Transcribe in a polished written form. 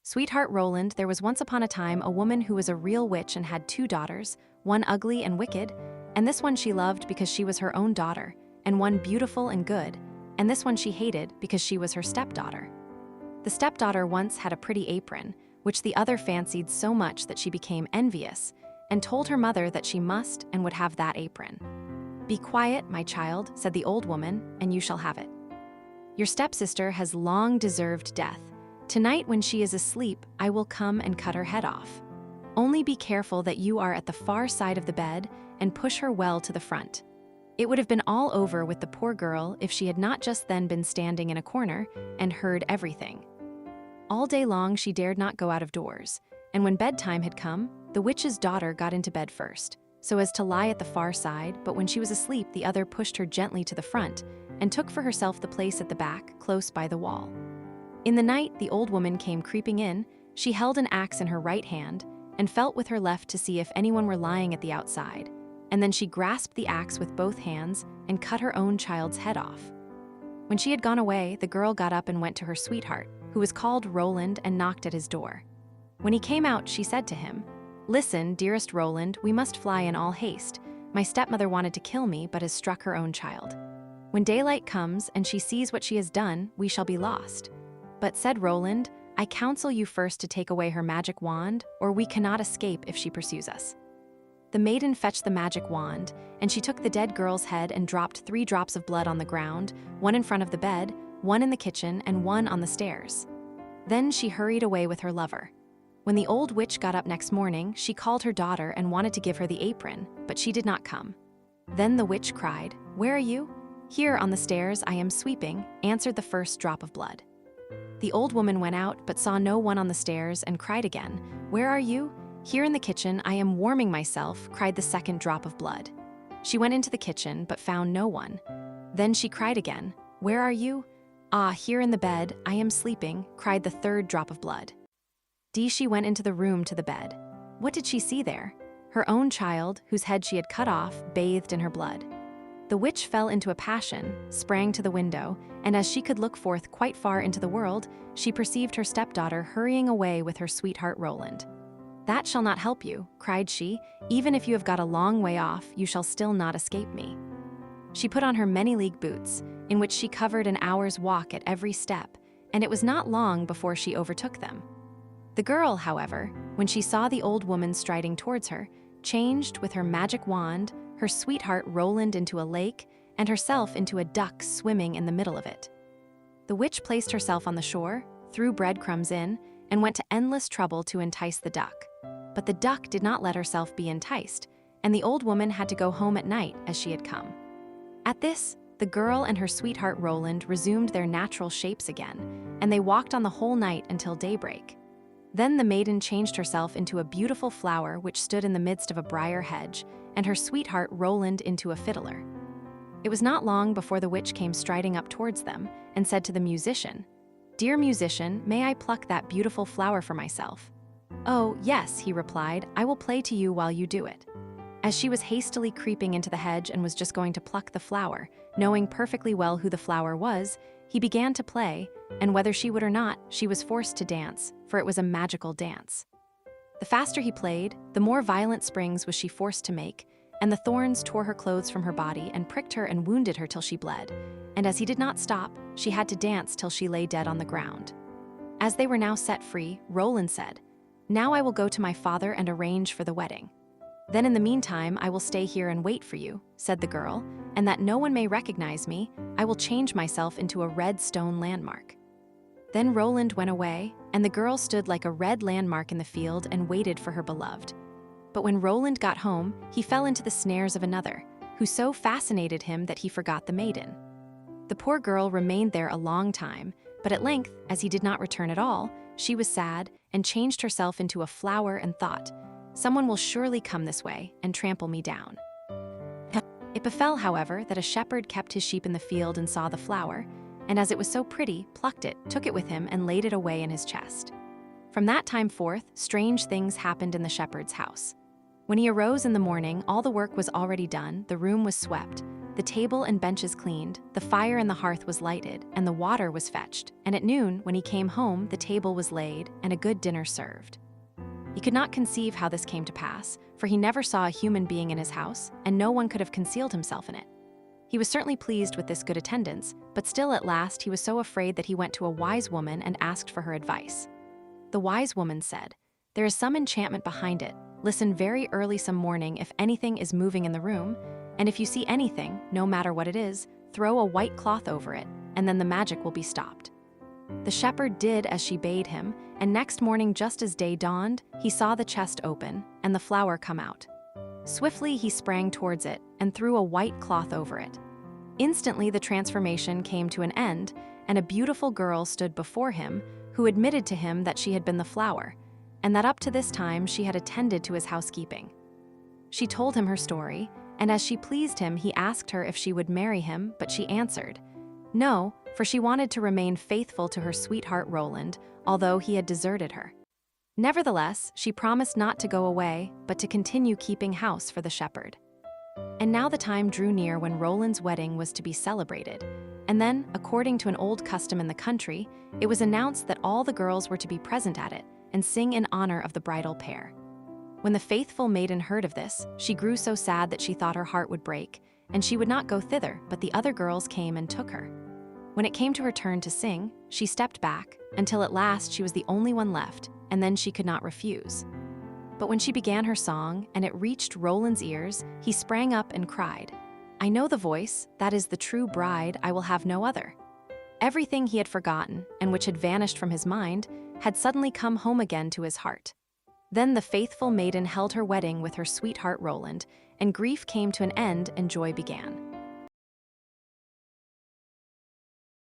Sweetheart Roland, there was once upon a time a woman who was a real witch and had two daughters, one ugly and wicked, and this one she loved because she was her own daughter, and one beautiful and good, and this one she hated because she was her stepdaughter. The stepdaughter once had a pretty apron, which the other fancied so much that she became envious, and told her mother that she must and would have that apron. "Be quiet, my child," said the old woman, "and you shall have it. Your stepsister has long deserved death. Tonight when she is asleep, I will come and cut her head off. Only be careful that you are at the far side of the bed and push her well to the front." It would have been all over with the poor girl if she had not just then been standing in a corner and heard everything. All day long she dared not go out of doors, and when bedtime had come, the witch's daughter got into bed first, so as to lie at the far side, but when she was asleep the other pushed her gently to the front and took for herself the place at the back, close by the wall. In the night, the old woman came creeping in. She held an axe in her right hand and felt with her left to see if anyone were lying at the outside, and then she grasped the axe with both hands and cut her own child's head off. When she had gone away, the girl got up and went to her sweetheart, who was called Roland, and knocked at his door. When he came out, she said to him, "Listen, dearest Roland, we must fly in all haste. My stepmother wanted to kill me, but has struck her own child. When daylight comes and she sees what she has done, we shall be lost. But," said Roland, "I counsel you first to take away her magic wand, or we cannot escape if she pursues us." The maiden fetched the magic wand, and she took the dead girl's head and dropped 3 drops of blood on the ground, one in front of the bed, one in the kitchen, and one on the stairs. Then she hurried away with her lover. When the old witch got up next morning, she called her daughter and wanted to give her the apron, but she did not come. Then the witch cried, "Where are you?" "Here on the stairs, I am sweeping," answered the first drop of blood. The old woman went out but saw no one on the stairs and cried again, "Where are you?" "Here in the kitchen, I am warming myself," cried the second drop of blood. She went into the kitchen but found no one. Then she cried again, "Where are you?" "Ah, here in the bed, I am sleeping," cried the third drop of blood. She went into the room to the bed. What did she see there? Her own child, whose head she had cut off, bathed in her blood. The witch fell into a passion, sprang to the window, and as she could look forth quite far into the world, she perceived her stepdaughter hurrying away with her sweetheart Roland. "That shall not help you," cried she. "Even if you have got a long way off, you shall still not escape me." She put on her many-league boots, in which she covered an hour's walk at every step, and it was not long before she overtook them. The girl, however, when she saw the old woman striding towards her, changed with her magic wand her sweetheart Roland into a lake and herself into a duck swimming in the middle of it. The witch placed herself on the shore, threw breadcrumbs in, and went to endless trouble to entice the duck. But the duck did not let herself be enticed, and the old woman had to go home at night as she had come. At this, the girl and her sweetheart Roland resumed their natural shapes again, and they walked on the whole night until daybreak. Then the maiden changed herself into a beautiful flower which stood in the midst of a briar hedge, and her sweetheart Roland into a fiddler. It was not long before the witch came striding up towards them and said to the musician, "Dear musician, may I pluck that beautiful flower for myself?" "Oh, yes," he replied, "I will play to you while you do it." As she was hastily creeping into the hedge and was just going to pluck the flower, knowing perfectly well who the flower was, he began to play, and whether she would or not, she was forced to dance, for it was a magical dance. The faster he played, the more violent springs was she forced to make, and the thorns tore her clothes from her body and pricked her and wounded her till she bled, and as he did not stop, she had to dance till she lay dead on the ground. As they were now set free, Roland said, "Now I will go to my father and arrange for the wedding. Then in the meantime I will stay here and wait for you," said the girl, "and that no one may recognize me, I will change myself into a red stone landmark." Then Roland went away, and the girl stood like a red landmark in the field and waited for her beloved. But when Roland got home, he fell into the snares of another, who so fascinated him that he forgot the maiden. The poor girl remained there a long time, but at length, as he did not return at all, she was sad and changed herself into a flower and thought, "Someone will surely come this way and trample me down." It befell, however, that a shepherd kept his sheep in the field and saw the flower, and as it was so pretty, plucked it, took it with him, and laid it away in his chest. From that time forth, strange things happened in the shepherd's house. When he arose in the morning, all the work was already done, the room was swept, the table and benches cleaned, the fire in the hearth was lighted, and the water was fetched, and at noon, when he came home, the table was laid, and a good dinner served. He could not conceive how this came to pass, for he never saw a human being in his house, and no one could have concealed himself in it. He was certainly pleased with this good attendance, but still at last he was so afraid that he went to a wise woman and asked for her advice. The wise woman said, "There is some enchantment behind it. Listen very early some morning if anything is moving in the room, and if you see anything, no matter what it is, throw a white cloth over it, and then the magic will be stopped." The shepherd did as she bade him, and next morning just as day dawned, he saw the chest open and the flower come out. Swiftly he sprang towards it and threw a white cloth over it. Instantly the transformation came to an end, and a beautiful girl stood before him, who admitted to him that she had been the flower, and that up to this time she had attended to his housekeeping. She told him her story, and as she pleased him, he asked her if she would marry him, but she answered, no, for she wanted to remain faithful to her sweetheart Roland, although he had deserted her. Nevertheless, she promised not to go away, but to continue keeping house for the shepherd. And now the time drew near when Roland's wedding was to be celebrated, and then, according to an old custom in the country, it was announced that all the girls were to be present at it and sing in honor of the bridal pair. When the faithful maiden heard of this, she grew so sad that she thought her heart would break, and she would not go thither, but the other girls came and took her. When it came to her turn to sing, she stepped back, until at last she was the only one left, and then she could not refuse. But when she began her song, and it reached Roland's ears, he sprang up and cried, "I know the voice, that is the true bride, I will have no other." Everything he had forgotten, and which had vanished from his mind, had suddenly come home again to his heart. Then the faithful maiden held her wedding with her sweetheart Roland, and grief came to an end and joy began.